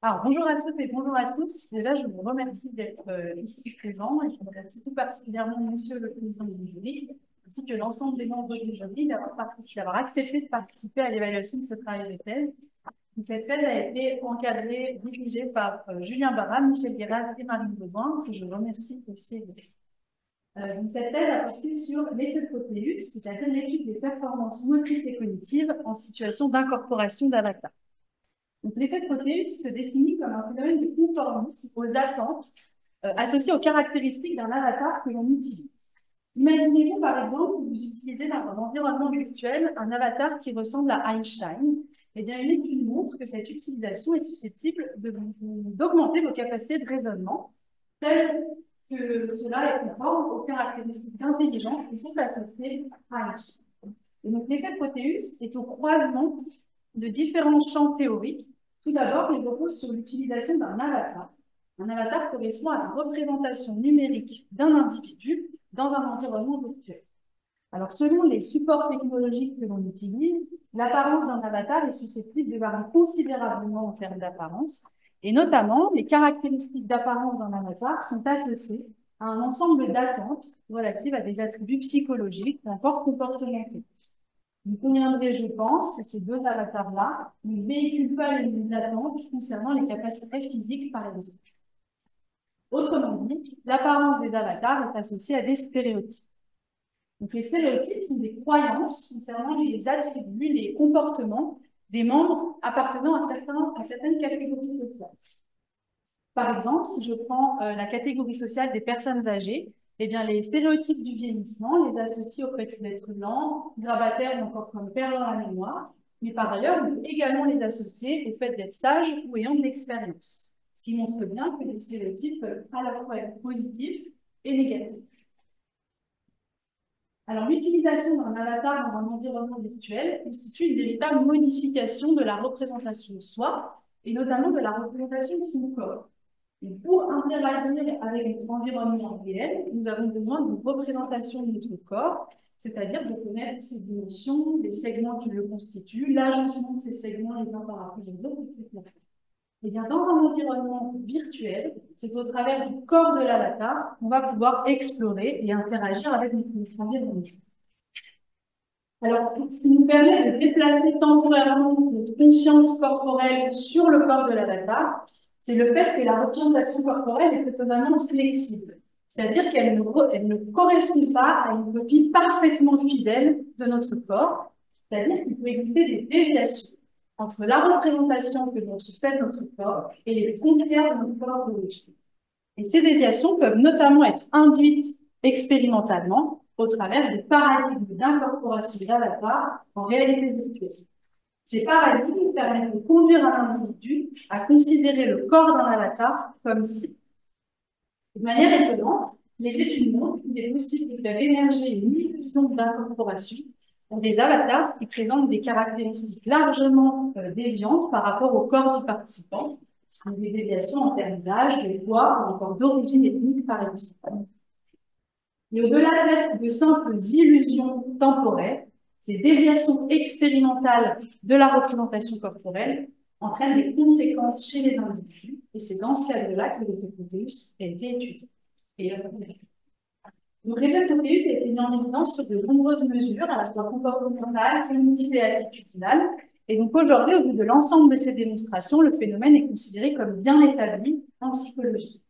Alors, bonjour à toutes et bonjour à tous. Déjà, je vous remercie d'être ici présents et je remercie tout particulièrement Monsieur le Président du jury, ainsi que l'ensemble des membres du jury d'avoir accepté de participer à l'évaluation de ce travail de thèse. Cette thèse a été encadrée, dirigée par Julien Barra, Michel Guéraz et Marine Baudouin, que je remercie aussi. Cette thèse a porté sur l'effet de Proteus, c'est-à-dire l'étude des performances motrices et cognitives en situation d'incorporation d'avatar. Donc, l'effet de Proteus se définit comme un phénomène de conformisme aux attentes associées aux caractéristiques d'un avatar que l'on utilise. Imaginez-vous par exemple que vous utilisez dans un environnement virtuel un avatar qui ressemble à Einstein. Eh bien, une étude montre que cette utilisation est susceptible d'augmenter vos capacités de raisonnement, telles que cela est conforme aux caractéristiques d'intelligence qui sont associées à Einstein. Et donc, l'effet de Proteus est au croisement de différents champs théoriques. Tout d'abord, il repose sur l'utilisation d'un avatar. Un avatar correspond à la représentation numérique d'un individu dans un environnement virtuel. Alors, selon les supports technologiques que l'on utilise, l'apparence d'un avatar est susceptible de varier considérablement en termes d'apparence, et notamment, les caractéristiques d'apparence d'un avatar sont associées à un ensemble d'attentes relatives à des attributs psychologiques ou encore comportementaux. Vous conviendrez, je pense, que ces deux avatars-là ne véhiculent pas les mêmes attentes concernant les capacités physiques, par exemple. Autrement dit, l'apparence des avatars est associée à des stéréotypes. Donc, les stéréotypes sont des croyances concernant les attributs, les comportements des membres appartenant à certaines catégories sociales. Par exemple, si je prends la catégorie sociale des personnes âgées, eh bien, les stéréotypes du vieillissement les associent au fait d'être lent, grabataire ou encore comme perdant la mémoire, mais par ailleurs, on peut également les associer au fait d'être sage ou ayant de l'expérience, ce qui montre bien que les stéréotypes peuvent à la fois être positifs et négatifs. Alors, l'utilisation d'un avatar dans un environnement virtuel constitue une véritable modification de la représentation de soi, et notamment de la représentation de son corps. Et pour interagir avec notre environnement réel, nous avons besoin d'une représentation de notre corps, c'est-à-dire de connaître ses dimensions, les segments qui le constituent, l'agencement de ces segments les uns par rapport aux autres, etc. Et bien, dans un environnement virtuel, c'est au travers du corps de l'avatar qu'on va pouvoir explorer et interagir avec notre environnement. Alors, ce qui nous permet de déplacer temporairement notre conscience corporelle sur le corps de l'avatar, c'est le fait que la représentation corporelle est totalement flexible. C'est-à-dire qu'elle ne correspond pas à une copie parfaitement fidèle de notre corps. C'est-à-dire qu'il peut exister des déviations entre la représentation que l'on se fait de notre corps et les frontières de notre corps d'origine. Et ces déviations peuvent notamment être induites expérimentalement au travers des paradigmes d'incorporation d'avatar en réalité virtuelle. Ces paradigmes permettent de conduire un individu à considérer le corps d'un avatar comme si. De manière étonnante, les études montrent qu'il est possible de faire émerger une illusion d'incorporation pour des avatars qui présentent des caractéristiques largement déviantes par rapport au corps du participant, des déviations en termes d'âge, de poids ou encore d'origine ethnique, par exemple. Et au-delà d'être de simples illusions temporaires, ces déviations expérimentales de la représentation corporelle entraînent des conséquences chez les individus, et c'est dans ce cadre-là que l'effet Proteus a été étudié. Donc, l'effet Proteus a été mis en évidence sur de nombreuses mesures, à la fois comportementales, cognitives et attitudinales. Et donc, aujourd'hui, au vu de l'ensemble de ces démonstrations, le phénomène est considéré comme bien établi en psychologie.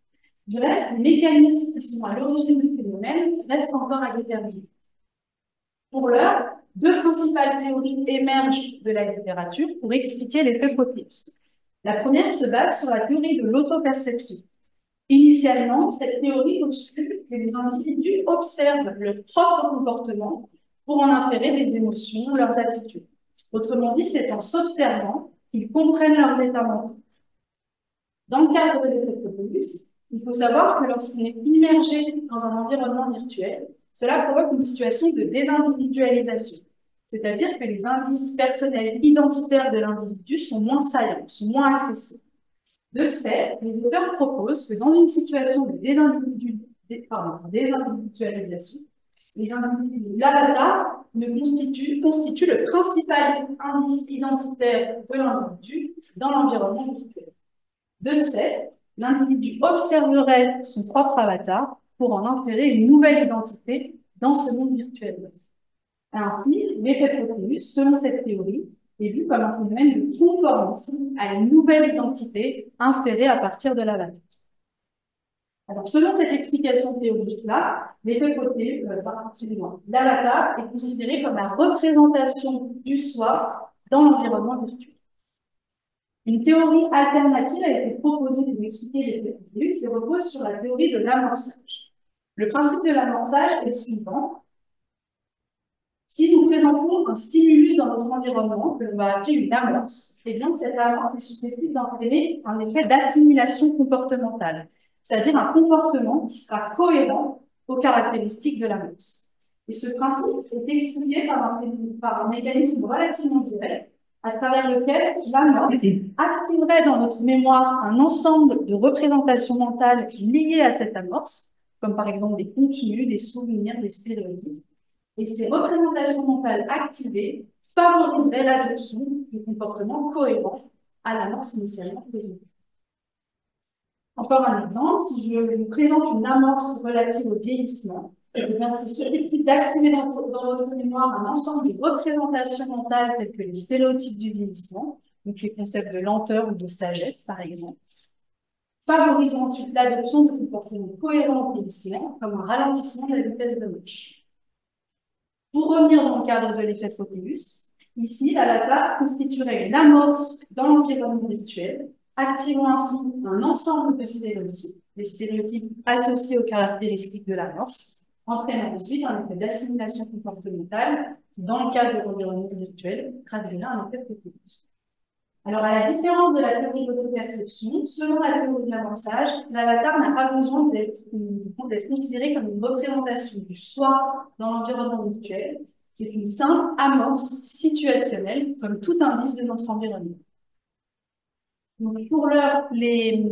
Du reste, les mécanismes qui sont à l'origine du phénomène restent encore à déterminer. Pour l'heure, deux principales théories émergent de la littérature pour expliquer l'effet Proteus. La première se base sur la théorie de l'autoperception. Initialement, cette théorie postule que les individus observent leur propre comportement pour en inférer des émotions, leurs attitudes. Autrement dit, c'est en s'observant qu'ils comprennent leurs états mentaux. Dans le cadre de l'effet Proteus, il faut savoir que lorsqu'on est immergé dans un environnement virtuel, cela provoque une situation de désindividualisation. C'est-à-dire que les indices personnels identitaires de l'individu sont moins saillants, sont moins accessibles. De ce fait, les auteurs proposent que dans une situation de désindividualisation, les individus, l'avatar constitue le principal indice identitaire de l'individu dans l'environnement virtuel. De ce fait, l'individu observerait son propre avatar pour en inférer une nouvelle identité dans ce monde virtuel. Ainsi, l'effet Proteus, selon cette théorie, est vu comme un phénomène de conformisme à une nouvelle identité inférée à partir de l'avatar. Alors, selon cette explication théorique-là, l'effet Proteus, l'avatar est considéré comme la représentation du soi dans l'environnement virtuel. Une théorie alternative a été proposée pour expliquer l'effet Proteus et repose sur la théorie de l'amorçage. Le principe de l'amorçage est le suivant. Si nous présentons un stimulus dans notre environnement, que l'on va appeler une amorce, eh bien, cette amorce est susceptible d'entraîner un effet d'assimilation comportementale, c'est-à-dire un comportement qui sera cohérent aux caractéristiques de l'amorce. Et ce principe est expliqué par un mécanisme relativement direct, à travers lequel l'amorce activerait dans notre mémoire un ensemble de représentations mentales liées à cette amorce, comme par exemple des contenus, des souvenirs, des stéréotypes. Et ces représentations mentales activées favoriseraient l'adoption de comportements cohérents à l'amorce initialement présentée. Encore un exemple, si je vous présente une amorce relative au vieillissement, c'est susceptible d'activer dans votre mémoire un ensemble de représentations mentales telles que les stéréotypes du vieillissement, donc les concepts de lenteur ou de sagesse, par exemple, favorisant ensuite l'adoption de comportements cohérents au vieillissement, comme un ralentissement de la vitesse de marche. Pour revenir dans le cadre de l'effet Proteus, ici, l'avatar constituerait une amorce dans l'environnement virtuel, activant ainsi un ensemble de stéréotypes, des stéréotypes associés aux caractéristiques de l'amorce, entraînant ensuite un effet d'assimilation comportementale qui, dans le cadre de l'environnement virtuel, traduirait un effet Proteus. Alors, à la différence de la théorie de l'autoperception, selon la théorie de l'amorçage, l'avatar n'a pas besoin d'être considéré comme une représentation du soi dans l'environnement virtuel. C'est une simple amorce situationnelle, comme tout indice de notre environnement. Donc, pour l'heure, l'effet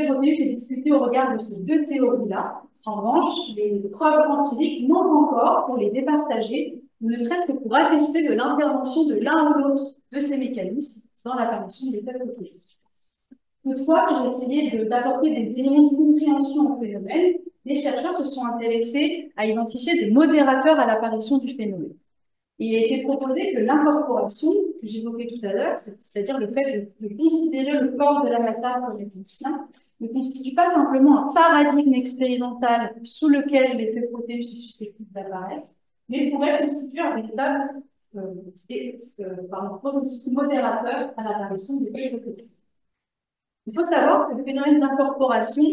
Proteus est discuté au regard de ces deux théories-là. En revanche, les preuves empiriques manquent encore pour les départager, ne serait-ce que pour attester de l'intervention de l'un ou l'autre de ces mécanismes dans l'apparition de l'effet Proteus. Toutefois, pour essayer d'apporter des éléments de compréhension au phénomène, les chercheurs se sont intéressés à identifier des modérateurs à l'apparition du phénomène. Il a été proposé que l'incorporation, que j'évoquais tout à l'heure, c'est-à-dire le fait de considérer le corps de l'avatar comme étant sien, ne constitue pas simplement un paradigme expérimental sous lequel l'effet Proteus est susceptible d'apparaître, mais pourrait constituer un véritable processus modérateur à l'apparition de l'effet Proteus. Il faut savoir que le phénomène d'incorporation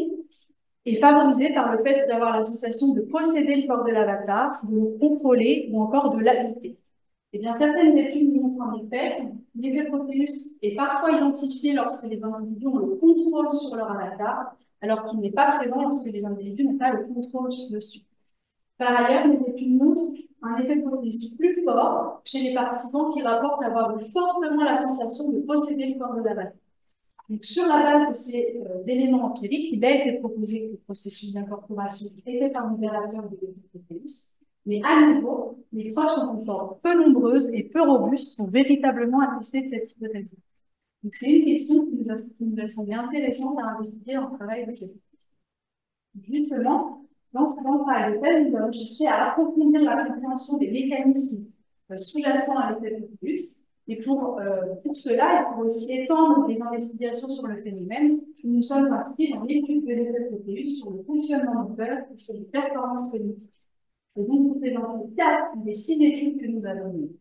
est favorisé par le fait d'avoir l'association de posséder le corps de l'avatar, de le contrôler ou encore de l'habiter. Eh bien, certaines études montrent en effet que l'effet Proteus est parfois identifié lorsque les individus ont le contrôle sur leur avatar, alors qu'il n'est pas présent lorsque les individus n'ont pas le contrôle dessus. Par ailleurs, les études montrent un effet Proteus plus fort chez les participants qui rapportent avoir eu fortement la sensation de posséder le corps de l'avatar. Donc, sur la base de ces éléments empiriques, il a été proposé que le processus d'incorporation était un modérateur de l'effet Proteus. Mais à nouveau, les preuves sont encore peu nombreuses et peu robustes pour véritablement attester de cette hypothèse. Donc, c'est une question qui nous a semblé intéressante à investiguer dans le travail de cette étude. Justement, dans ce travail de thèse, nous avons cherché à approfondir la compréhension des mécanismes sous-jacents à l'effet Proteus. Et pour cela, et pour aussi étendre les investigations sur le phénomène, nous nous sommes inscrits dans l'étude de l'effet Proteus sur le fonctionnement moteur et sur les performances cognitives. Et donc, nous présentons 4 des 6 études que nous avons menées.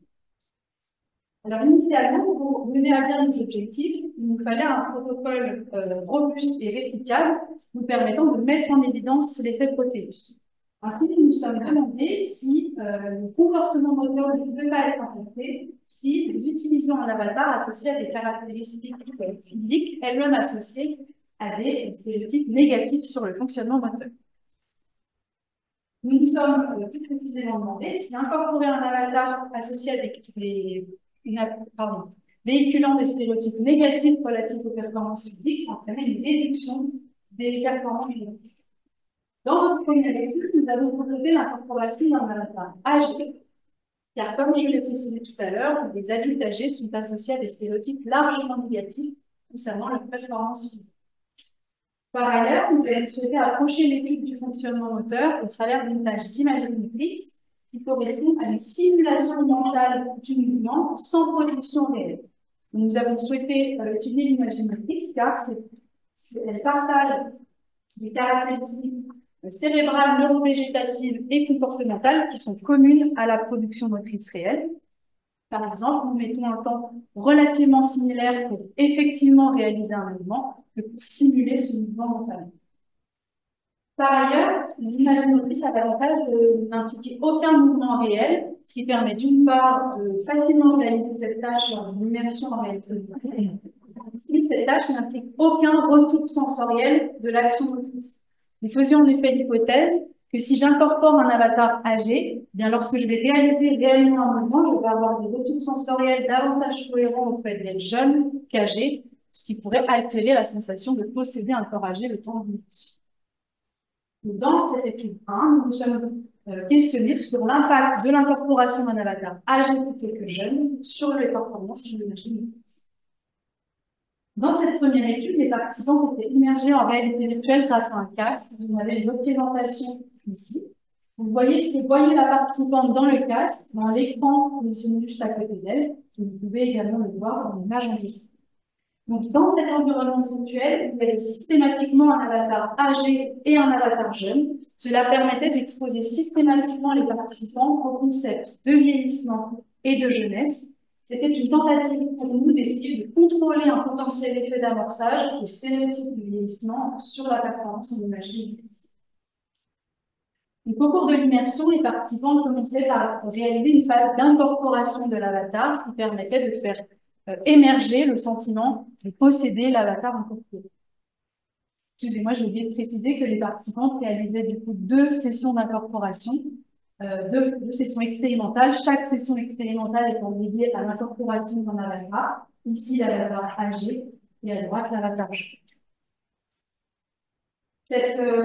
Alors, initialement, pour mener à bien nos objectifs, il nous fallait un protocole robuste et réplicable nous permettant de mettre en évidence l'effet Proteus. Ainsi, nous nous sommes demandé si le comportement moteur ne pouvait pas être impacté si nous utilisions un avatar associé à des caractéristiques physiques, elles-mêmes associées à des stéréotypes négatifs sur le fonctionnement moteur. Nous nous sommes plus précisément demandé si incorporer un avatar associé à véhiculant des stéréotypes négatifs relatifs aux performances physiques entraînait une réduction des performances physiques. Dans votre première étude, nous avons proposé l'incorporation d'un avatar âgé, car comme je l'ai précisé tout à l'heure, les adultes âgés sont associés à des stéréotypes largement négatifs concernant leur performance physique. Par ailleurs, nous allons souhaiter approcher l'étude du fonctionnement moteur au travers d'une tâche d'imagerie motrice qui correspond à une simulation mentale du mouvement sans production réelle. Nous avons souhaité étudier l'imagerie motrice car elle partage des caractéristiques cérébrales, neurovégétatives et comportementales qui sont communes à la production motrice réelle. Par exemple, nous mettons un temps relativement similaire pour effectivement réaliser un mouvement que pour simuler ce mouvement mentalement. Par ailleurs, l'imagerie motrice a l'avantage de n'impliquer aucun mouvement réel, ce qui permet d'une part de facilement réaliser cette tâche lors d'une immersion en réalité virtuelle. Ensuite, cette tâche n'implique aucun retour sensoriel de l'action motrice. Nous faisions en effet l'hypothèse que si j'incorpore un avatar âgé, eh bien lorsque je vais réaliser réellement un mouvement, je vais avoir des retours sensoriels davantage cohérents au fait d'être jeune qu'âgé, ce qui pourrait altérer la sensation de posséder un corps âgé le temps de l'immersion. Dans cette étude 1, nous nous sommes questionnés sur l'impact de l'incorporation d'un avatar âgé plutôt que jeune sur les performances de l'imagerie motrice. Dans cette première étude, les participants étaient immergés en réalité virtuelle grâce à un casque. Vous avez une représentation ici. Vous voyez ce que voyait la participante dans le casque, dans l'écran positionné juste à côté d'elle. Vous pouvez également le voir dans l'image en dessous. Donc, dans cet environnement virtuel, vous avez systématiquement un avatar âgé et un avatar jeune. Cela permettait d'exposer systématiquement les participants au concept de vieillissement et de jeunesse. C'était une tentative pour nous d'essayer de contrôler un potentiel effet d'amorçage de stéréotypes de vieillissement sur la performance en imagerie motrice. Donc, au cours de l'immersion, les participants commençaient par réaliser une phase d'incorporation de l'avatar, ce qui permettait de faire émerger le sentiment de posséder l'avatar incorporé. Excusez-moi, j'ai oublié de préciser que les participants réalisaient du coup 2 sessions d'incorporation, 2 sessions expérimentales, chaque session expérimentale étant dédiée à l'incorporation d'un avatar, ici l'avatar âgé et à droite l'avatar jeune.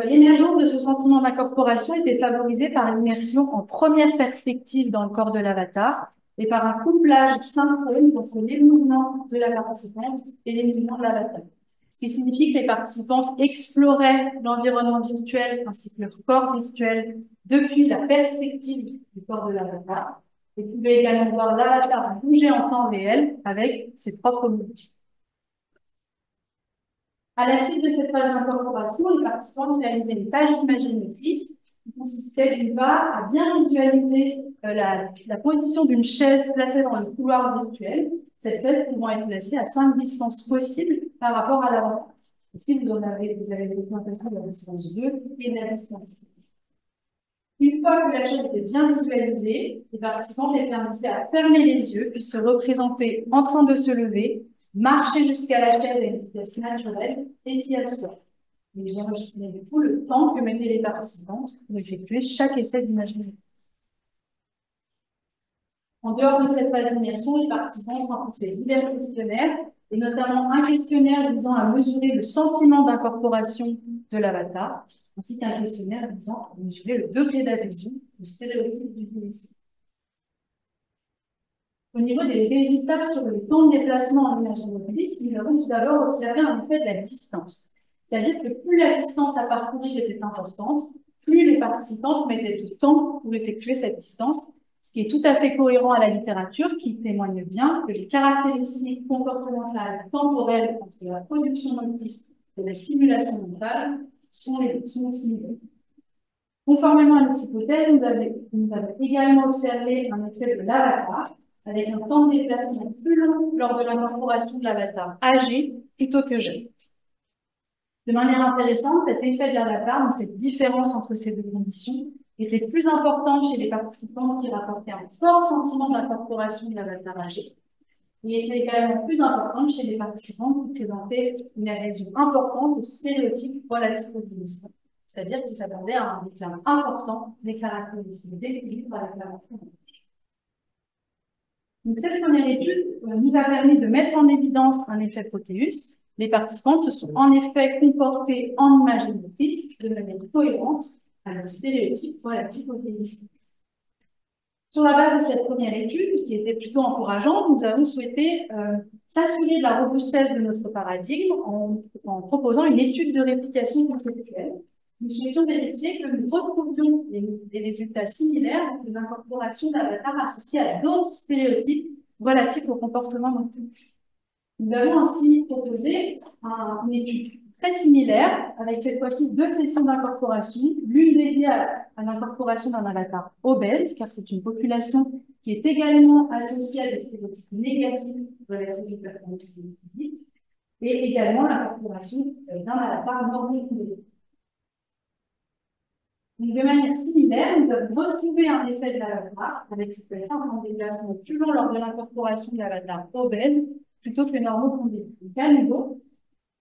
L'émergence de ce sentiment d'incorporation était favorisée par l'immersion en première perspective dans le corps de l'avatar et par un couplage synchrone entre les mouvements de la participante et les mouvements de l'avatar. Ce qui signifie que les participantes exploraient l'environnement virtuel ainsi que leur corps virtuel depuis la perspective du corps de l'avatar et pouvaient également voir l'avatar bouger en temps réel avec ses propres mouvements. À la suite de cette phase d'incorporation, les participants réalisaient une tâche d'imagerie motrice qui consistait d'une part à bien visualiser la position d'une chaise placée dans le couloir virtuel, cette chaise pouvant être placée à 5 distances possibles par rapport à l'avatar. Ici, vous avez les représentations de la distance 2 et de la distance 5. Une fois que la chaise était bien visualisée, les participants étaient invités à fermer les yeux puis se représenter en train de se lever, marcher jusqu'à la chaise à une vitesse naturelle et s'y asseoir. Et j'ai enregistré du coup le temps que mettaient les participantes pour effectuer chaque essai d'imagerie. En dehors de cette phase d'immersion, les participants remplissaient divers questionnaires, et notamment un questionnaire visant à mesurer le sentiment d'incorporation de l'avatar, ainsi qu'un questionnaire visant à mesurer le degré d'adhésion au stéréotype du vieillissement. Au niveau des résultats sur le temps de déplacement en imagerie motrice, nous avons tout d'abord observé un effet de la distance. C'est-à-dire que plus la distance à parcourir était importante, plus les participantes mettaient de temps pour effectuer cette distance, ce qui est tout à fait cohérent à la littérature qui témoigne bien que les caractéristiques comportementales temporelles entre la production motrice et la simulation mentale sont similaires. Conformément à notre hypothèse, nous avons également observé un effet de l'avatar avec un temps de déplacement plus long lors de l'incorporation de l'avatar âgé plutôt que jeune. De manière intéressante, cet effet de l'avatar, donc cette différence entre ces deux conditions, était plus importante chez les participants qui rapportaient un fort sentiment d'incorporation de l'avatar âgé, et était également plus importante chez les participants qui présentaient une adhésion importante aux stéréotypes relatifs au vieillissement, c'est-à-dire qu'ils s'attendaient à un déclin important des caractéristiques d'équilibre avec l'avatar. Donc, cette première étude nous a permis de mettre en évidence un effet Proteus. Les participantes se sont en effet comportées en imagerie motrice de manière cohérente à leur stéréotype relatif au vieillissement. Sur la base de cette première étude, qui était plutôt encourageante, nous avons souhaité s'assurer de la robustesse de notre paradigme en proposant une étude de réplication conceptuelle. Nous souhaitions vérifier que nous retrouvions des résultats similaires de l'incorporation d'avatars associés à d'autres stéréotypes relatifs au comportement moteur. Nous avons ainsi proposé une étude très similaire, avec cette fois-ci 2 sessions d'incorporation, l'une dédiée à l'incorporation d'un avatar obèse, car c'est une population qui est également associée à des stéréotypes négatifs relatifs aux performances physiques, et également l'incorporation d'un avatar normé-pondéré. Donc, de manière similaire, nous avons retrouvé un effet de l'avatar avec cette fois-ci un déplacement plus long lors de l'incorporation de l'avatar obèse plutôt que normaux-pondéré. Donc, à nouveau,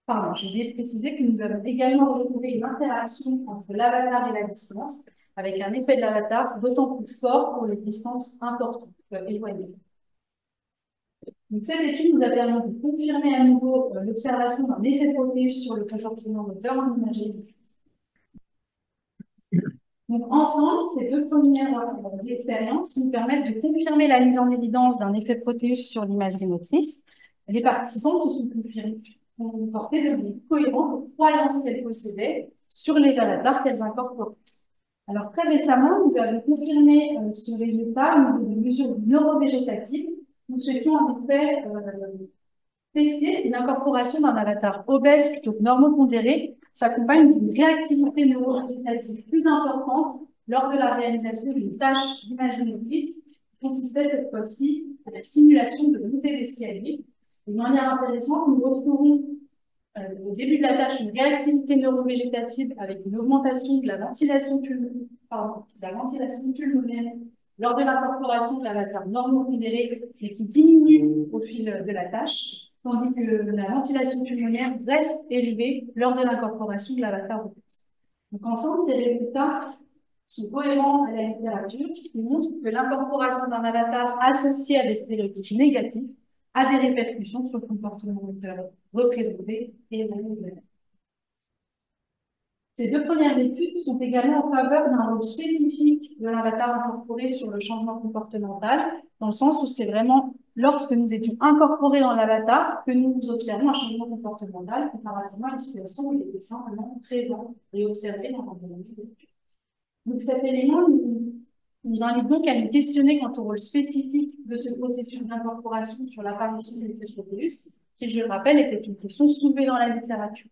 pardon, j'ai oublié de préciser que nous avons également retrouvé une interaction entre l'avatar et la distance, avec un effet de l'avatar d'autant plus fort pour les distances importantes, éloignées. Donc, cette étude nous a permis de confirmer à nouveau l'observation d'un effet Proteus sur le comportement moteur en imagerie. Donc, ensemble, ces 2 premières expériences nous permettent de confirmer la mise en évidence d'un effet Proteus sur l'imagerie motrice. Les participants se sont comportés de manière cohérente aux croyances qu'elles possédaient sur les avatars qu'elles incorporaient. Alors, très récemment, nous avons confirmé ce résultat au niveau des mesures neurovégétatives. Nous souhaitions en effet tester si l'incorporation d'un avatar obèse plutôt que normopondéré s'accompagne d'une réactivité neurovégétative plus importante lors de la réalisation d'une tâche d'imagerie motrice qui consistait cette fois-ci à la simulation de montée d'escalier. De manière intéressante, nous retrouvons au début de la tâche une réactivité neurovégétative avec une augmentation de la ventilation pulmonaire lors de l'incorporation de l'avatar normopondéré, mais qui diminue au fil de la tâche, tandis que la ventilation pulmonaire reste élevée lors de l'incorporation de l'avatar obèse. Donc ensemble, ces résultats sont cohérents à la littérature qui montrent que l'incorporation d'un avatar associé à des stéréotypes négatifs a des répercussions sur le comportement moteur représenté et évalué. Ces 2 premières études sont également en faveur d'un rôle spécifique de l'avatar incorporé sur le changement comportemental, dans le sens où c'est vraiment lorsque nous étions incorporés dans l'avatar que nous observons un changement comportemental, comparativement à une situation où il était simplement présent et observé dans l'environnement. Donc cet élément nous invite donc à nous questionner quant au rôle spécifique de ce processus d'incorporation sur l'apparition de l'effet Proteus, qui, je le rappelle, était une question soulevée dans la littérature.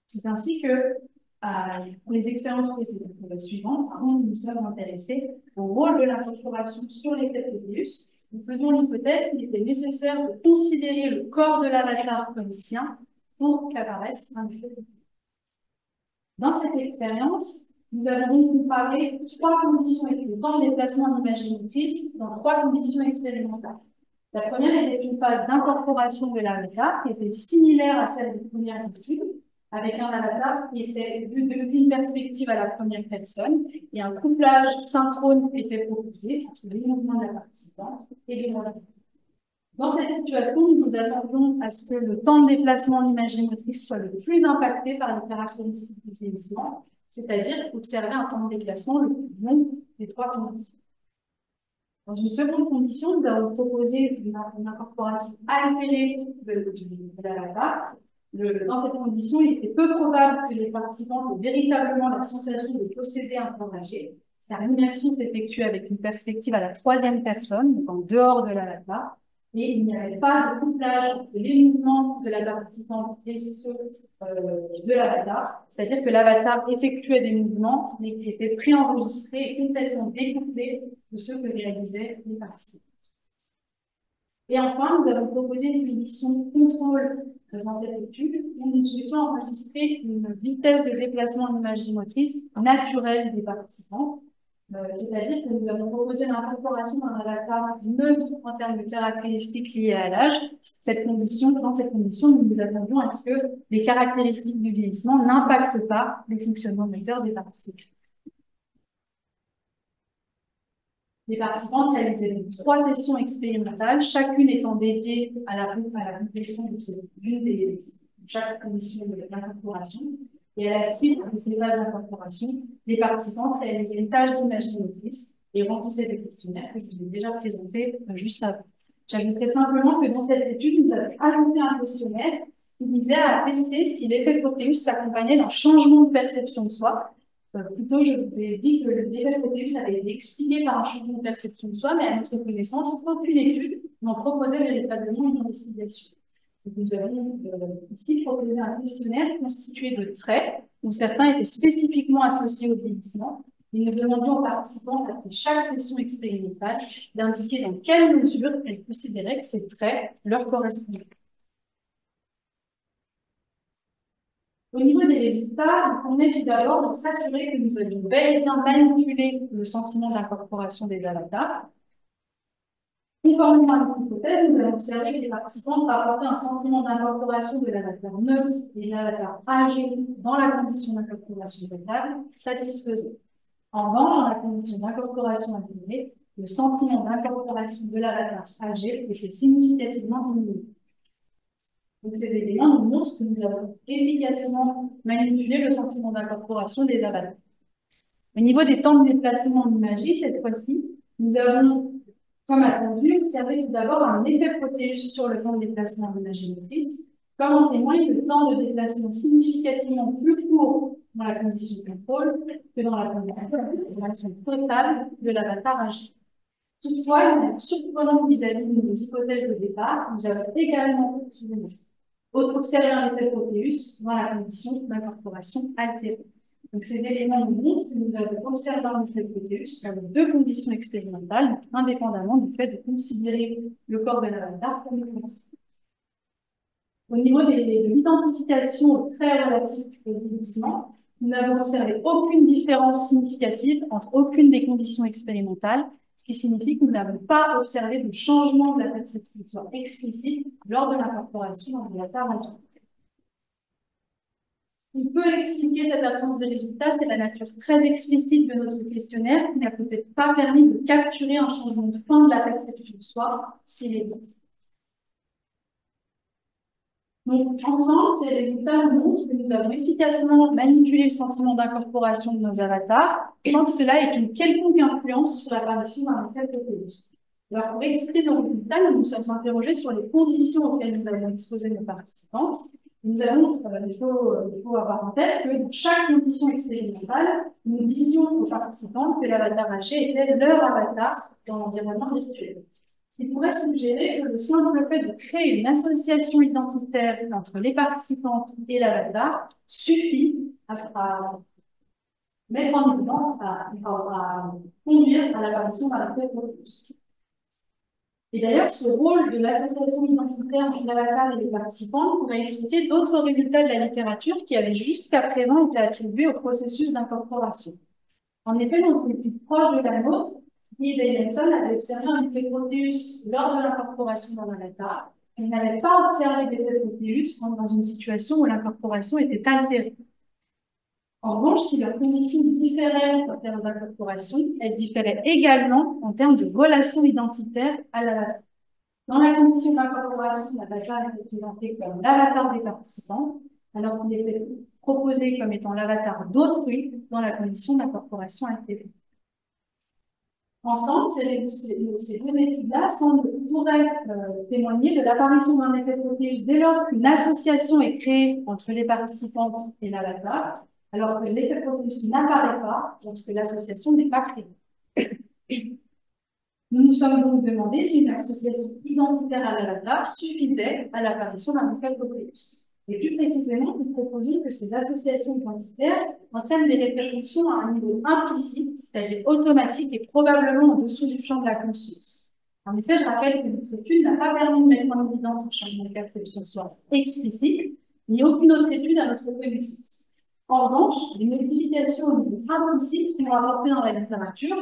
C'est ainsi que, pour les expériences suivantes, nous nous sommes intéressés au rôle de l'incorporation sur l'effet Proteus. Nous faisons l'hypothèse qu'il était nécessaire de considérer le corps de l'avatar comme sien pour qu'apparaisse un effet Proteus. Dans cette expérience, nous avons donc comparé 3 conditions avec le temps de déplacement en imagerie motrice dans 3 conditions expérimentales. La première était une phase d'incorporation de l'avatar qui était similaire à celle des premières études, avec un avatar qui était vu depuis une perspective à la première personne et un couplage synchrone était proposé entre les mouvements de la participante et les mouvements de la participante. Dans cette situation, nous nous attendions à ce que le temps de déplacement en imagerie motrice soit le plus impacté par les caractéristiques du vieillissement, c'est-à-dire observer un temps de déplacement le plus long des 3 conditions. Dans une seconde condition, nous avons proposé une incorporation altérée de l'avatar. Dans cette condition, il était peu probable que les participants aient véritablement la sensation de posséder un corps âgé, car l'immersion s'effectue avec une perspective à la 3e personne, donc en dehors de l'avatar, et il n'y avait pas de couplage entre les mouvements de la participante et ceux de l'avatar, c'est-à-dire que l'avatar effectuait des mouvements, mais qui étaient préenregistrés et complètement découplés de ceux que réalisaient les participants. Et enfin, nous avons proposé une condition de contrôle dans cette étude où nous souhaitions enregistrer une vitesse de déplacement en imagerie motrice naturelle des participants. C'est-à-dire que nous avons proposé l'incorporation d'un avatar neutre en termes de caractéristiques liées à l'âge. Dans cette condition, nous nous attendions à ce que les caractéristiques du vieillissement n'impactent pas les fonctionnements moteurs des participants. Les participants réalisaient 3 sessions expérimentales, chacune étant dédiée à la complétion d'une des chaque condition de l'incorporation. Et à la suite de ces phases d'incorporation, les participants réalisaient une tâche d'imagerie motrice et remplissaient des questionnaires que je vous ai déjà présentés juste avant. J'ajouterai simplement que dans cette étude, nous avons ajouté un questionnaire qui visait à tester si l'effet Proteus s'accompagnait d'un changement de perception de soi. Plutôt, je vous ai dit que l'effet Proteus avait été expliqué par un changement de perception de soi, mais à notre connaissance, aucune étude n'en proposait véritablement une investigation. Donc, nous avons ici proposé un questionnaire constitué de traits, où certains étaient spécifiquement associés au vieillissement. Et nous demandions aux participants, après chaque session expérimentale, d'indiquer dans quelle mesure elles considéraient que ces traits leur correspondaient. Au niveau des résultats, on est tout d'abord de s'assurer que nous avions bel et bien manipulé le sentiment d'incorporation des avatars. Conformément à notre hypothèse, nous avons observé que les participants rapportaient un sentiment d'incorporation de l'avatar neutre et de l'avatar âgé dans la condition d'incorporation totale satisfaisant. En revanche, dans la condition d'incorporation intégrée, le sentiment d'incorporation de l'avatar âgé était significativement diminué. Donc, ces éléments nous montrent que nous avons efficacement manipulé le sentiment d'incorporation des avatars. Au niveau des temps de déplacement en imagerie, cette fois-ci, nous avons, comme attendu, observé tout d'abord un effet Proteus sur le temps de déplacement en imagerie motrice, comme en témoigne le temps de déplacement significativement plus court dans la condition de contrôle que dans la condition totale de l'avatar âgé. Toutefois, surprenant vis-à-vis de nos hypothèses de départ, nous avons également, observé un effet Proteus dans la condition d'incorporation altérée. Donc, ces éléments nous montrent que nous avons observé un effet Proteus dans deux conditions expérimentales, indépendamment du fait de considérer le corps de l'avatar comme une classe. Au niveau de l'identification très relative au vieillissement, nous n'avons observé aucune différence significative entre aucune des conditions expérimentales, ce qui signifie que nous n'avons pas observé de changement de la perception soit explicite lors de l'incorporation dans l'avatar âgé. Ce qui peut expliquer cette absence de résultat, c'est la nature très explicite de notre questionnaire qui n'a peut-être pas permis de capturer un changement de fin de la perception de soi s'il existe. Donc, ensemble, ces résultats nous montrent que nous avons efficacement manipulé le sentiment d'incorporation de nos avatars sans que cela ait une quelconque influence sur l'apparition d'un effet Proteus. Alors, pour expliquer nos résultats, nous nous sommes interrogés sur les conditions auxquelles nous avons exposé nos participantes. Nous avons, il faut avoir en tête que dans chaque condition expérimentale, nous disions aux participantes que l'avatar âgé était leur avatar dans l'environnement virtuel. Ce qui pourrait suggérer que le simple fait de créer une association identitaire entre les participantes et l'avatar suffit à mettre en évidence, à conduire à l'apparition d'un effet Proteus. Et d'ailleurs, ce rôle de l'association identitaire entre l'avatar et les participants pourrait expliquer d'autres résultats de la littérature qui avaient jusqu'à présent été attribués au processus d'incorporation. En effet, dans une étude proche de la nôtre, Eve et Nelson avaient observé un effet Proteus lors de l'incorporation d'un avatar. Ils n'avaient pas observé d'effet Proteus dans une situation où l'incorporation était altérée. En revanche, si leurs conditions différaient en termes d'incorporation, elles différaient également en termes de relation identitaire à l'avatar. Dans la condition d'incorporation, l'avatar est présenté comme l'avatar des participantes, alors qu'il était proposé comme étant l'avatar d'autrui dans la condition d'incorporation altérée. Ensemble, ces deux études-là pourraient témoigner de l'apparition d'un effet Proteus dès lors qu'une association est créée entre les participantes et l'avatar, alors que l'effet Proteus n'apparaît pas lorsque l'association n'est pas créée. Nous nous sommes donc demandé si une association identitaire à l'avatar suffisait à l'apparition d'un effet Proteus. Et plus précisément, nous proposons que ces associations identitaires entraînent des répercussions à un niveau implicite, c'est-à-dire automatique et probablement en dessous du champ de la conscience. En effet, je rappelle que notre étude n'a pas permis de mettre en évidence un changement de perception de soi explicite, ni aucune autre étude à notre connaissance. En revanche, les modifications au niveau implicite sont rapportées dans la littérature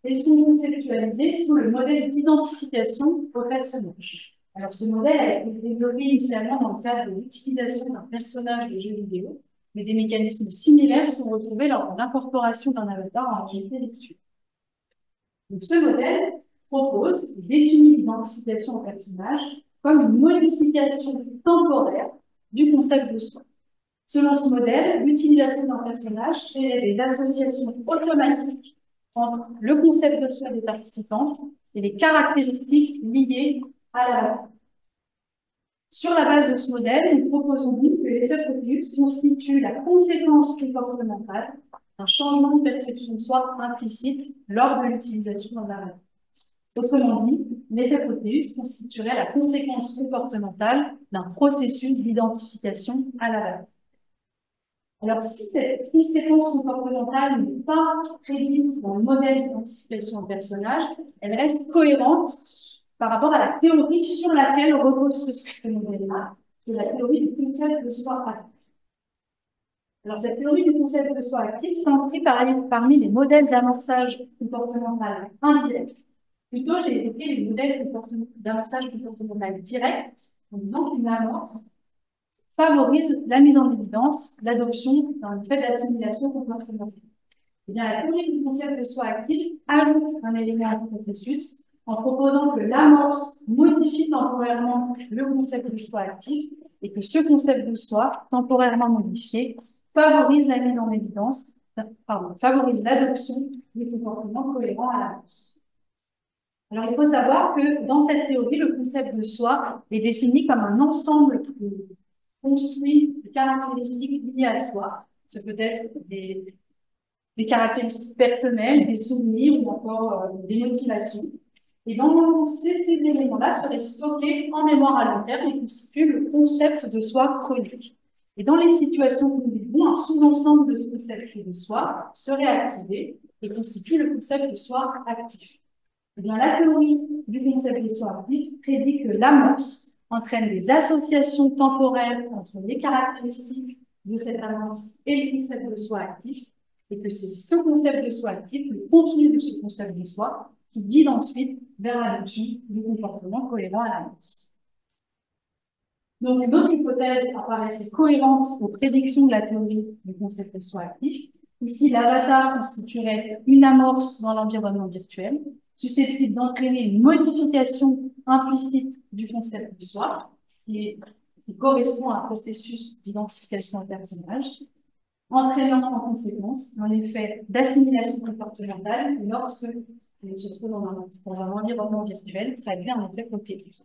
et sont conceptualisées sous le modèle d'identification au personnage. Alors, ce modèle a été développé initialement dans le cadre de l'utilisation d'un personnage de jeu vidéo, mais des mécanismes similaires sont retrouvés lors de l'incorporation d'un avatar en réalité virtuelle. Donc, ce modèle propose et définit l'identification au personnage comme une modification temporaire du concept de soi. Selon ce modèle, l'utilisation d'un personnage crée des associations automatiques entre le concept de soi des participantes et les caractéristiques liées à la valeur. Sur la base de ce modèle, nous proposons donc que l'effet Proteus constitue la conséquence comportementale d'un changement de perception de soi implicite lors de l'utilisation d'un valeur. Autrement dit, l'effet Proteus constituerait la conséquence comportementale d'un processus d'identification à la valeur. Alors, si cette conséquence comportementale n'est pas prédite dans le modèle d'identification de personnage, elle reste cohérente par rapport à la théorie sur laquelle repose ce modèle-là, c'est la théorie du concept de soi actif. Alors, cette théorie du concept de soi actif s'inscrit parmi les modèles d'amorçage comportemental indirect. Plutôt, j'ai évoqué les modèles d'amorçage comportemental direct en disant qu'une amorce favorise la mise en évidence, l'adoption d'un effet d'assimilation comportementale. Eh bien, la théorie du concept de soi actif ajoute un élément à ce processus en proposant que l'amorce modifie temporairement le concept de soi actif et que ce concept de soi, temporairement modifié, favorise la mise en évidence, favorise l'adoption des comportements cohérents à l'amorce. Alors, il faut savoir que dans cette théorie, le concept de soi est défini comme un ensemble construit de caractéristiques liées à soi. Ça peut être des caractéristiques personnelles, des souvenirs ou encore des motivations. Et dans ces éléments-là seraient stockés en mémoire à long terme et constituent le concept de soi chronique. Et dans les situations que nous vivons, un sous-ensemble de ce concept de soi serait activé et constitue le concept de soi actif. Eh bien, la théorie du concept de soi actif prédit que l'amorce entraîne des associations temporelles entre les caractéristiques de cette amorce et le concept de soi actif, et que c'est ce concept de soi actif, le contenu de ce concept de soi, qui guide ensuite vers l'adoption du comportement cohérent à l'amorce. Donc, notre hypothèse apparaissait cohérente aux prédictions de la théorie du concept de soi actif. Ici, l'avatar constituerait une amorce dans l'environnement virtuel, susceptible d'entraîner une modification implicite du concept de soi, qui correspond à un processus d'identification d'un personnage, entraînant en conséquence un effet d'assimilation comportementale lorsque on se trouve dans un environnement virtuel, traduit en effet Proteus.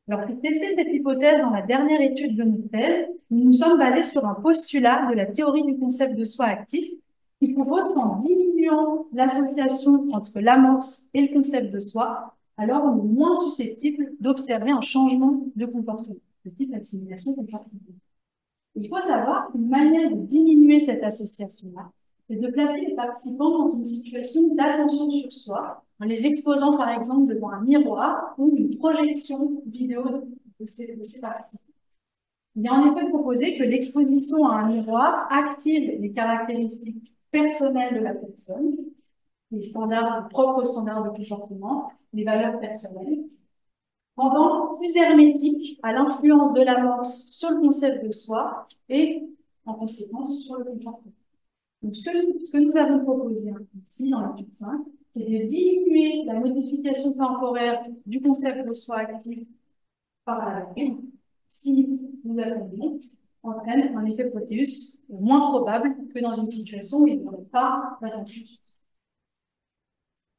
Alors, pour tester cette hypothèse dans la dernière étude de notre thèse, nous nous sommes basés sur un postulat de la théorie du concept de soi actif qui propose qu'en diminuant l'association entre l'amorce et le concept de soi, alors on est moins susceptible d'observer un changement de comportement, de type assimilation comportementale. Il faut savoir qu'une manière de diminuer cette association-là, c'est de placer les participants dans une situation d'attention sur soi, en les exposant par exemple devant un miroir ou une projection vidéo de ces participants. Il est en effet proposé que l'exposition à un miroir active les caractéristiques personnelles de la personne, les propres standards de comportement, les valeurs personnelles, rendant plus hermétique à l'influence de l'amorce sur le concept de soi et, en conséquence, sur le comportement. Donc, ce que nous avons proposé ici, dans l'étude 5, c'est de diminuer la modification temporaire du concept de soi actif par la valeur, ce qui, nous attendons, entraîne un effet Proteus moins probable que dans une situation où il n'y aurait pas d'attention.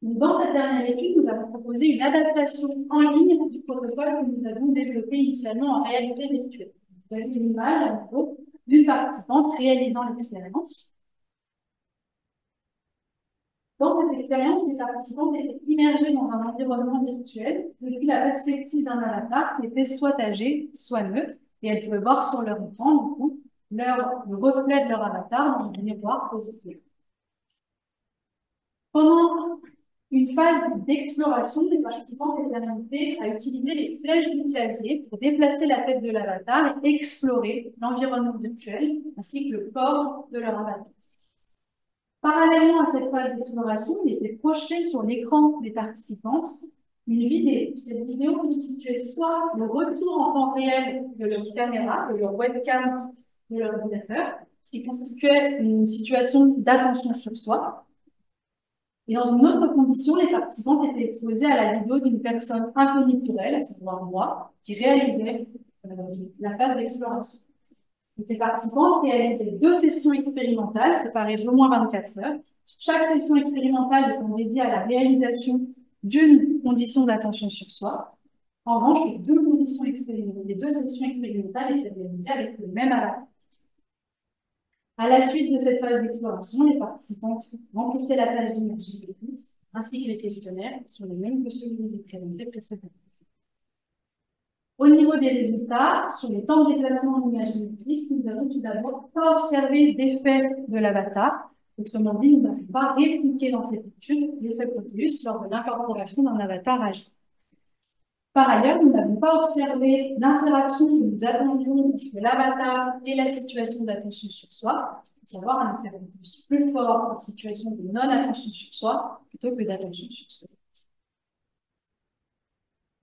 Dans cette dernière étude, nous avons proposé une adaptation en ligne du protocole que nous avons développé initialement en réalité virtuelle. Vous avez une image à nouveau d'une participante réalisant l'expérience. Dans cette expérience, les participantes étaient immergées dans un environnement virtuel depuis la perspective d'un avatar qui était soit âgé, soit neutre, et elles pouvaient voir sur leur écran, du coup, le reflet de leur avatar dans un miroir positif. Pendant une phase d'exploration, les participants étaient invités à utiliser les flèches du clavier pour déplacer la tête de l'avatar et explorer l'environnement virtuel ainsi que le corps de leur avatar. Parallèlement à cette phase d'exploration, il était projeté sur l'écran des participantes une vidéo. Cette vidéo constituait soit le retour en temps réel de leur caméra, de leur webcam, de leur ordinateur, ce qui constituait une situation d'attention sur soi. Et dans une autre condition, les participantes étaient exposées à la vidéo d'une personne inconnue pour elles, à savoir moi, qui réalisait la phase d'exploration. Les participants réalisaient 2 sessions expérimentales séparées d'au moins 24 heures chaque session expérimentale étant dédiée à la réalisation d'une condition d'attention sur soi. En revanche, les deux sessions expérimentales étaient réalisées avec le même avatar. À la suite de cette phase d'exploration, les participantes remplissaient la page d'image de piste, ainsi que les questionnaires, qui sont les mêmes que ceux que je vous ai présentés précédemment. Au niveau des résultats, sur les temps de déplacement de l'image de piste, nous avons tout d'abord pas observé d'effet de l'avatar. Autrement dit, nous n'avons pas répliqué dans cette étude l'effet Proteus lors de l'incorporation d'un avatar âgé. Par ailleurs, nous n'avons pas observé l'interaction que nous attendions entre l'avatar et la situation d'attention sur soi, à savoir un effet plus fort en situation de non-attention sur soi plutôt que d'attention sur soi.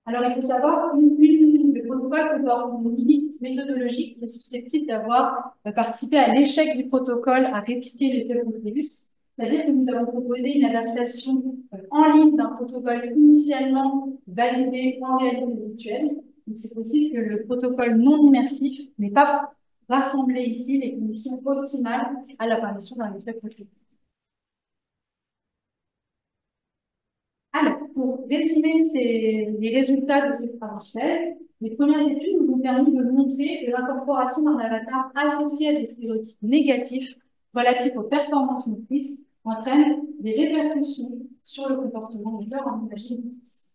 Alors, il faut savoir que le protocole comporte une limite méthodologique qui est susceptible d'avoir participé à l'échec du protocole à répliquer l'effet Proteus. C'est-à-dire que nous avons proposé une adaptation en ligne d'un protocole initialement validé en réalité virtuelle. Donc, c'est possible que le protocole non immersif n'ait pas rassemblé ici les conditions optimales à l'apparition d'un effet Proteus. Alors, pour résumer les résultats de ces travaux, les premières études nous ont permis de montrer que l'incorporation d'un avatar associé à des stéréotypes négatifs relatifs aux performances motrices entraîne des répercussions sur le comportement moteur en imagerie motrice.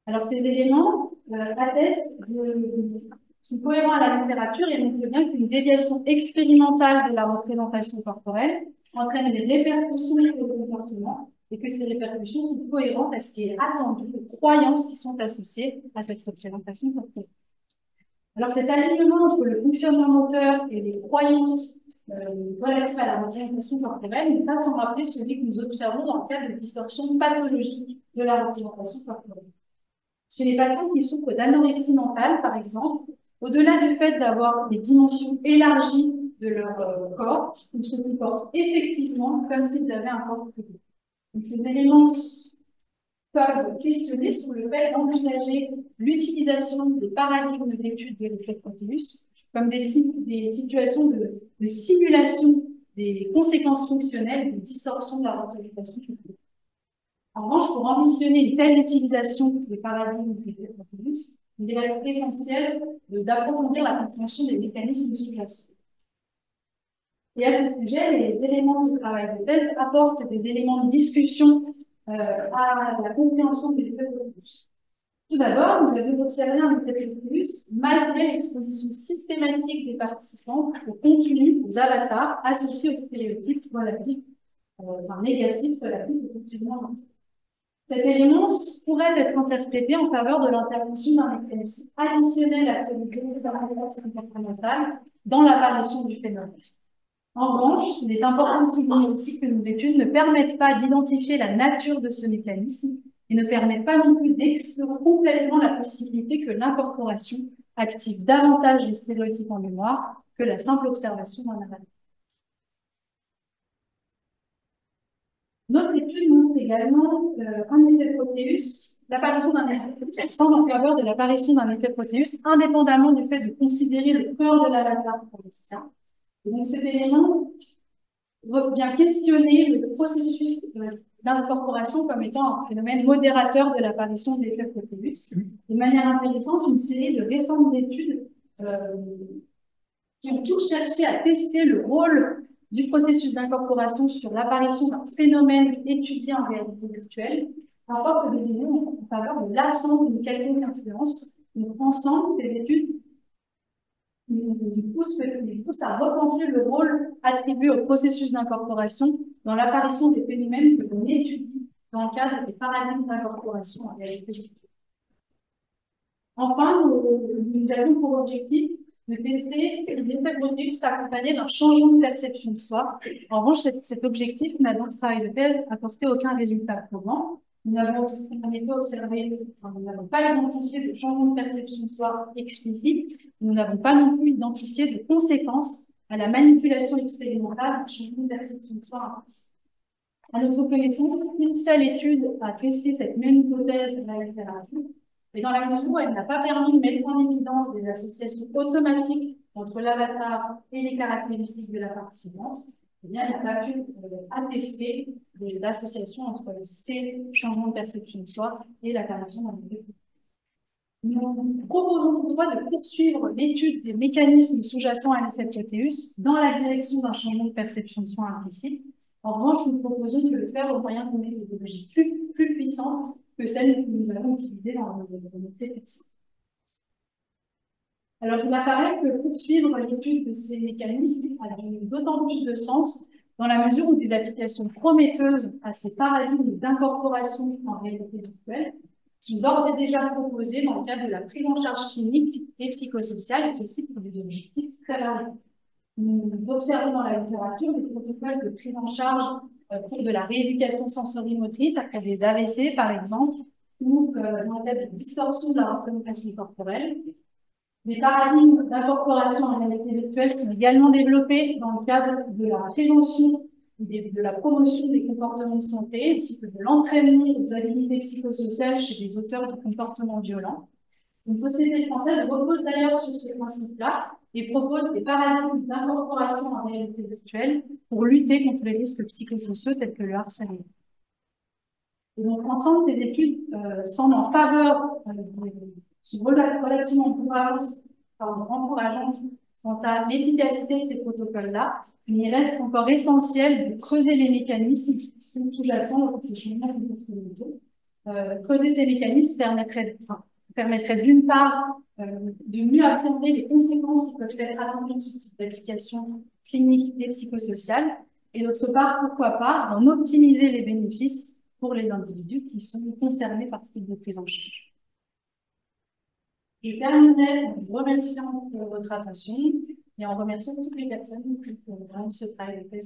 Alors, ces éléments sont cohérents à la littérature et montrent bien qu'une déviation expérimentale de la représentation corporelle entraîne des répercussions sur le comportement et que ces répercussions sont cohérentes à ce qui est attendu, aux croyances qui sont associées à cette représentation corporelle. Alors, cet alignement entre le fonctionnement moteur et les croyances relatives à la représentation corporelle n'est pas sans rappeler celui que nous observons dans le cas de distorsion pathologique de la représentation corporelle. Chez les patients qui souffrent d'anorexie mentale, par exemple, au-delà du fait d'avoir des dimensions élargies de leur corps, ils se comportent effectivement comme s'ils avaient un corps plus gros. Donc, ces éléments peuvent questionner sur le fait d'envisager l'utilisation des paradigmes d'études de l'effet Proteus comme des situations de simulation des conséquences fonctionnelles de distorsion de la représentation corporelle. En revanche, pour ambitionner une telle utilisation des paradigmes de l'effet Proteus, il reste essentiel d'approfondir la compréhension des mécanismes sous-jacents. Et à ce sujet, les éléments du travail de thèse apportent des éléments de discussion à la compréhension des effets Proteus. Tout d'abord, nous avons observé un effet Proteus malgré l'exposition systématique des participants au contenu, aux avatars associés aux stéréotypes relatifs, négatifs relatifs au fonctionnement mental. Cet élément pourrait être interprété en faveur de l'intervention d'un mécanisme additionnel à celui de l'observation comportementale dans l'apparition du phénomène. En revanche, il est important de souligner aussi que nos études ne permettent pas d'identifier la nature de ce mécanisme et ne permettent pas non plus d'exclure complètement la possibilité que l'incorporation active davantage les stéréotypes en mémoire que la simple observation d'un avatar. Notre étude montre également un effet Proteus, l'apparition d'un effet Proteus, en faveur de l'apparition d'un effet Proteus, indépendamment du fait de considérer le corps de l'avatar comme sien. Donc cet élément vient questionner le processus d'incorporation comme étant un phénomène modérateur de l'apparition de l'effet Proteus. De manière intéressante, une série de récentes études qui ont tous cherché à tester le rôle du processus d'incorporation sur l'apparition d'un phénomène étudié en réalité virtuelle, apportent des éléments en faveur de l'absence d'une quelconque influence. Donc, ensemble, ces études nous poussent à repenser le rôle attribué au processus d'incorporation dans l'apparition des phénomènes que l'on étudie dans le cadre des paradigmes d'incorporation en réalité virtuelle. Enfin, nous avons pour objectif de tester si l'effet Proteus s'accompagnait d'un changement de perception de soi. En revanche, cet objectif n'a dans ce travail de thèse apporté aucun résultat probant. Nous n'avons pas identifié de changement de perception de soi explicite. Nous n'avons pas non plus identifié de conséquences à la manipulation expérimentale d'un changement de perception de soi implicite. À notre connaissance, une seule étude a testé cette même hypothèse de la littérature. Et dans la mesure où elle n'a pas permis de mettre en évidence des associations automatiques entre l'avatar et les caractéristiques de la participante, eh bien, il n'a pas pu attester l'association entre ces changements de perception de soi et l'apparition d'un effet. Nous proposons toutefois de poursuivre l'étude des mécanismes sous-jacents à l'effet Proteus dans la direction d'un changement de perception de soi implicite. En revanche, nous proposons de le faire au moyen d'une méthodologie plus puissante que celle que nous avons utilisée dans nos précédents. Alors, il apparaît que poursuivre l'étude de ces mécanismes a d'autant plus de sens dans la mesure où des applications prometteuses à ces paradigmes d'incorporation en réalité virtuelle sont d'ores et déjà proposées dans le cadre de la prise en charge clinique et psychosociale, et ceci pour des objectifs très larges. Nous observons dans la littérature des protocoles de prise en charge pour de la rééducation sensorimotrice après des AVC, par exemple, ou dans le cadre de distorsion de la représentation corporelle. Des paradigmes d'incorporation en réalité virtuelle sont également développés dans le cadre de la prévention et de la promotion des comportements de santé, ainsi que de l'entraînement aux habilités psychosociales chez les auteurs de comportements violents. Une société française repose d'ailleurs sur ce principe-là et propose des paradigmes d'incorporation en réalité virtuelle pour lutter contre les risques psychosociaux tels que le harcèlement. Et donc, ensemble, ces études semblent en faveur sont relativement encourageantes quant à l'efficacité de ces protocoles-là, mais il reste encore essentiel de creuser les mécanismes qui sont sous-jacents à ces changements comportementaux. Creuser ces mécanismes permettrait d'une part de mieux appréhender les conséquences qui peuvent être attendues de ce type d'application clinique et psychosociale, et d'autre part, pourquoi pas, d'en optimiser les bénéfices pour les individus qui sont concernés par ce type de prise en charge. Je terminerai en vous remerciant pour votre attention et en remerciant toutes les personnes qui ont ce travail de fait.